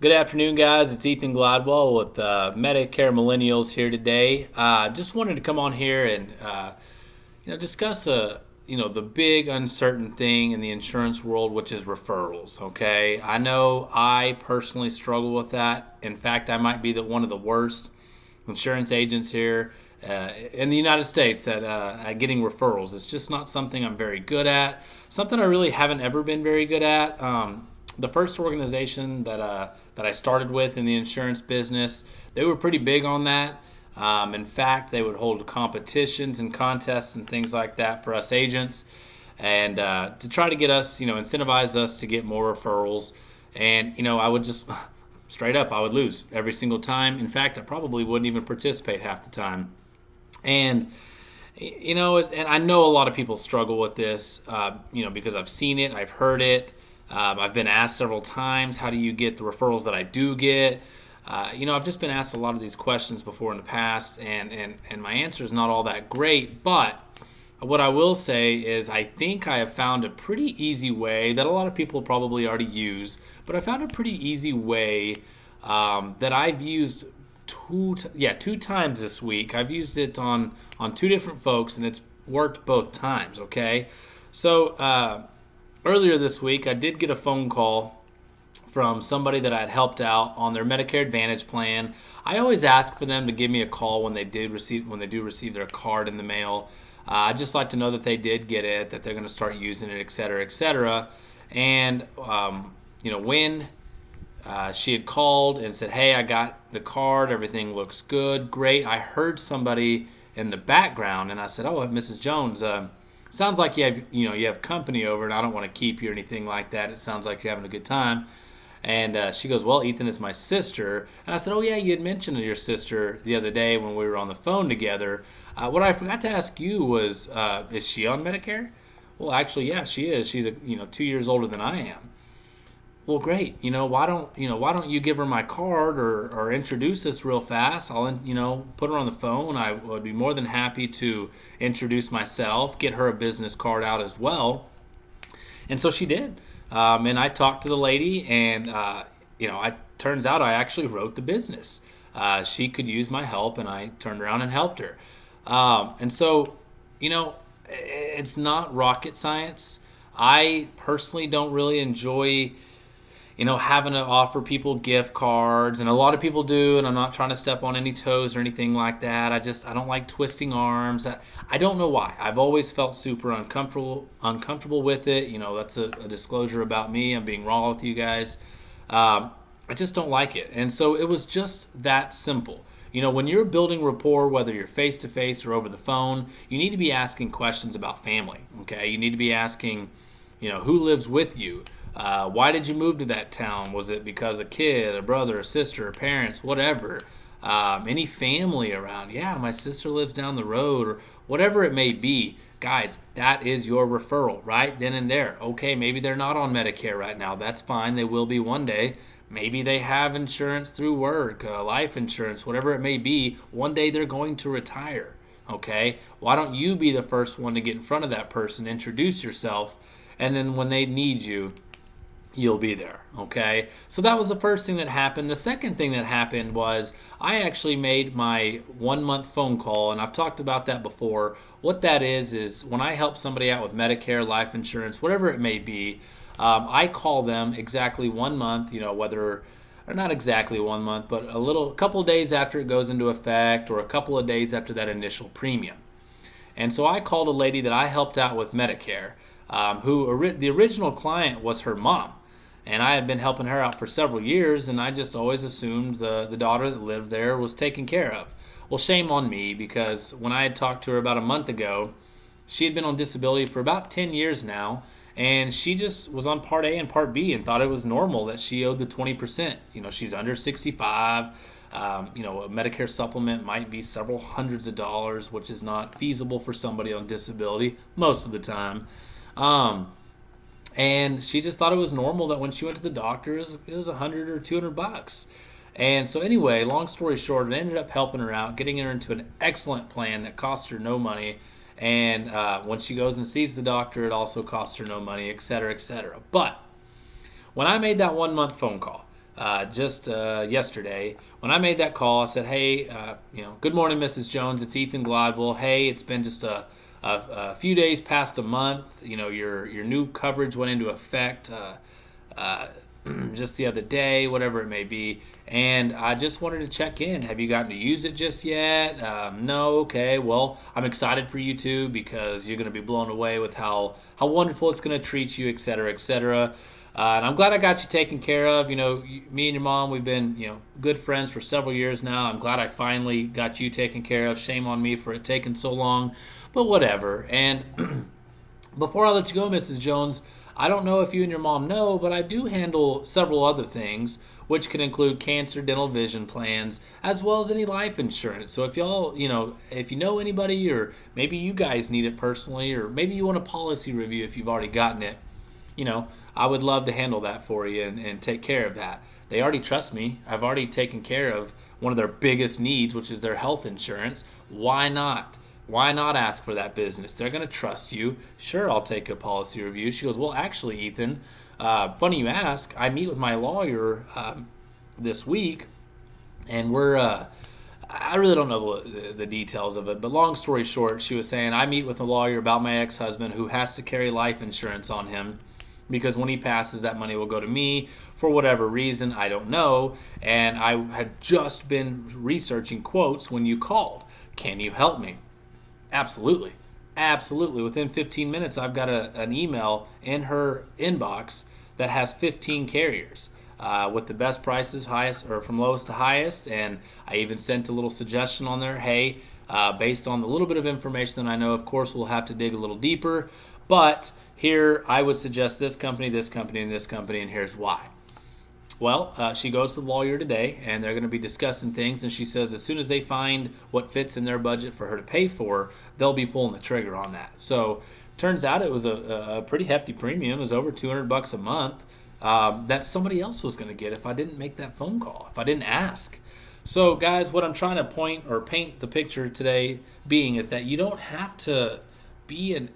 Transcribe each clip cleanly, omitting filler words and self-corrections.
Good afternoon, guys. It's Ethan Gladwell with Medicare Millennials here today. Just wanted to come on here and discuss the big uncertain thing in the insurance world, which is referrals. Okay, I know I personally struggle with that. In fact, I might be one of the worst insurance agents here in the United States at getting referrals. It's just not something I'm very good at. Something I really haven't ever been very good at. The first organization that I started with in the insurance business, they were pretty big on that. In fact, they would hold competitions and contests and things like that for us agents, and to try to get us, incentivize us to get more referrals. And I would just straight up, I would lose every single time. In fact, I probably wouldn't even participate half the time. And and I know a lot of people struggle with this, because I've seen it, I've heard it. I've been asked several times, how do you get the referrals that I do get? I've just been asked a lot of these questions before in the past, and my answer is not all that great. But what I will say is I think I have found a pretty easy way that a lot of people probably already use, but I found a pretty easy way that I've used two times this week. I've used it on two different folks, and it's worked both times, okay? So earlier this week, I did get a phone call from somebody that I had helped out on their Medicare Advantage plan. I always ask for them to give me a call when they do receive their card in the mail. I just like to know that they did get it, that they're going to start using it, et cetera, et cetera. And when she had called and said, "Hey, I got the card. Everything looks good, great," I heard somebody in the background, and I said, "Oh, Mrs. Jones, sounds like you have company over, and I don't want to keep you or anything like that. It sounds like you're having a good time." And she goes, "Well, Ethan is my sister." And I said, "Oh yeah, you had mentioned your sister the other day when we were on the phone together. What I forgot to ask you was, is she on Medicare?" "Well, actually, yeah, she is. She's 2 years older than I am." "Well, great. Why don't you give her my card or introduce us real fast? I'll put her on the phone. I would be more than happy to introduce myself, get her a business card out as well." And so she did. And I talked to the lady, and it turns out I actually wrote the business. She could use my help, and I turned around and helped her. And so, it's not rocket science. I personally don't really enjoy having to offer people gift cards, and a lot of people do, and I'm not trying to step on any toes or anything like that. I don't like twisting arms. I don't know why. I've always felt super uncomfortable with it. That's a disclosure about me. I'm being raw with you guys. I just don't like it. And so it was just that simple. When you're building rapport, whether you're face-to-face or over the phone, you need to be asking questions about family, okay? You need to be asking, who lives with you? Why did you move to that town? Was it because a kid, a brother, a sister, parents, whatever? Any family around? Yeah, my sister lives down the road, or whatever it may be. Guys, that is your referral right then and there. Okay, maybe they're not on Medicare right now. That's fine. They will be one day. Maybe they have insurance through work, life insurance, whatever it may be. One day they're going to retire. Okay, why don't you be the first one to get in front of that person, introduce yourself, and then when they need you, you'll be there, okay? So that was the first thing that happened. The second thing that happened was I actually made my 1-month phone call, and I've talked about that before. What that is when I help somebody out with Medicare, life insurance, whatever it may be, I call them exactly 1 month, whether, or not exactly 1 month, but a couple of days after it goes into effect, or a couple of days after that initial premium. And so I called a lady that I helped out with Medicare, the original client was her mom. And I had been helping her out for several years, and I just always assumed the daughter that lived there was taken care of. Well, shame on me, because when I had talked to her about a month ago, she had been on disability for about 10 years now, and she just was on Part A and Part B and thought it was normal that she owed the 20%. She's under 65. A Medicare supplement might be several hundreds of dollars, which is not feasible for somebody on disability most of the time. And she just thought it was normal that when she went to the doctor, it was $100 or $200. And so anyway, long story short, it ended up helping her out, getting her into an excellent plan that cost her no money. And when she goes and sees the doctor, it also costs her no money, et cetera, et cetera. But when I made that 1 month phone call, just yesterday. When I made that call, I said, "Hey, good morning, Mrs. Jones. It's Ethan Gladwell. Hey, it's been just a few days past a month. Your new coverage went into effect uh, just the other day, whatever it may be. And I just wanted to check in. Have you gotten to use it just yet? No. Okay. Well, I'm excited for you too because you're going to be blown away with how wonderful it's going to treat you, et cetera, et cetera." And I'm glad I got you taken care of. Me and your mom, we've been, good friends for several years now. I'm glad I finally got you taken care of. Shame on me for it taking so long, but whatever. And before I let you go, Mrs. Jones, I don't know if you and your mom know, but I do handle several other things, which can include cancer, dental, vision plans, as well as any life insurance. So if y'all, if you know anybody, or maybe you guys need it personally, or maybe you want a policy review if you've already gotten it, I would love to handle that for you and take care of that. They already trust me. I've already taken care of one of their biggest needs, which is their health insurance. Why not? Why not ask for that business? They're going to trust you. Sure, I'll take a policy review. She goes, "Well, actually, Ethan, funny you ask. I meet with my lawyer this week, and I really don't know the details of it, but long story short, she was saying, I meet with a lawyer about my ex-husband who has to carry life insurance on him because when he passes, that money will go to me for whatever reason, I don't know. And I had just been researching quotes when you called. Can you help me?" Absolutely. Absolutely. Within 15 minutes, I've got an email in her inbox that has 15 carriers with the best prices, highest or from lowest to highest. And I even sent a little suggestion on there. Hey, based on the little bit of information that I know, of course, we'll have to dig a little deeper. But here, I would suggest this company, and this company, and here's why. Well, she goes to the lawyer today, and they're going to be discussing things, and she says as soon as they find what fits in their budget for her to pay for, they'll be pulling the trigger on that. So turns out it was a pretty hefty premium. It was over $200 a month that somebody else was going to get if I didn't make that phone call, if I didn't ask. So, guys, what I'm trying to paint the picture today being is that you don't have to be a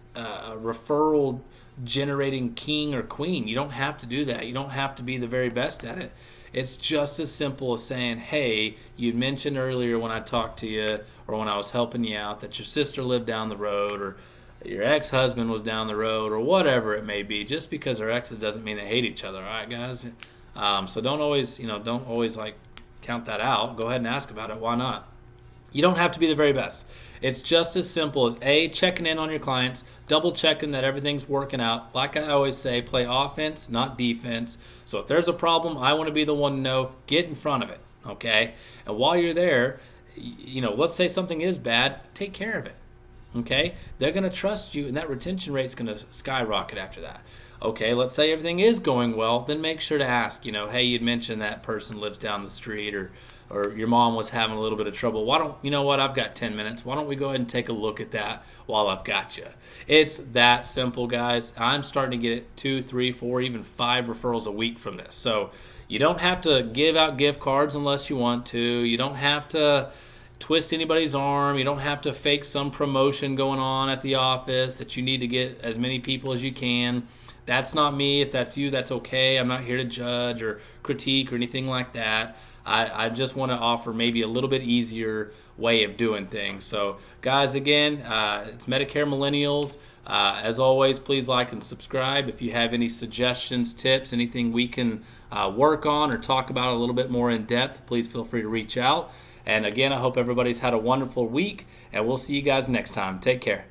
referral generating king or queen. You don't have to do that. You don't have to be the very best at it. It's just as simple as saying, "Hey, you mentioned earlier when I talked to you or when I was helping you out that your sister lived down the road or your ex-husband was down the road," or whatever it may be. Just because they're exes doesn't mean they hate each other. All right, guys? So don't always like count that out. Go ahead and ask about it. Why not? You don't have to be the very best. It's just as simple as checking in on your clients, double checking that everything's working out. Like I always say, play offense, not defense. So if there's a problem, I want to be the one to know, get in front of it, okay? And while you're there, let's say something is bad, take care of it, okay? They're going to trust you, and that retention rate's going to skyrocket after that. Okay, let's say everything is going well, then make sure to ask, hey, you'd mentioned that person lives down the street or your mom was having a little bit of trouble. Why don't, I've got 10 minutes. Why don't we go ahead and take a look at that while I've got you? It's that simple, guys. I'm starting to get 2, 3, 4, even 5 referrals a week from this. So you don't have to give out gift cards unless you want to. You don't have to twist anybody's arm. You don't have to fake some promotion going on at the office that you need to get as many people as you can. That's not me. If that's you, that's okay. I'm not here to judge or critique or anything like that. I just want to offer maybe a little bit easier way of doing things. So, guys, again, it's Medicare Millennials. As always, please like and subscribe. If you have any suggestions, tips, anything we can work on or talk about a little bit more in depth, please feel free to reach out. And again, I hope everybody's had a wonderful week, and we'll see you guys next time. Take care.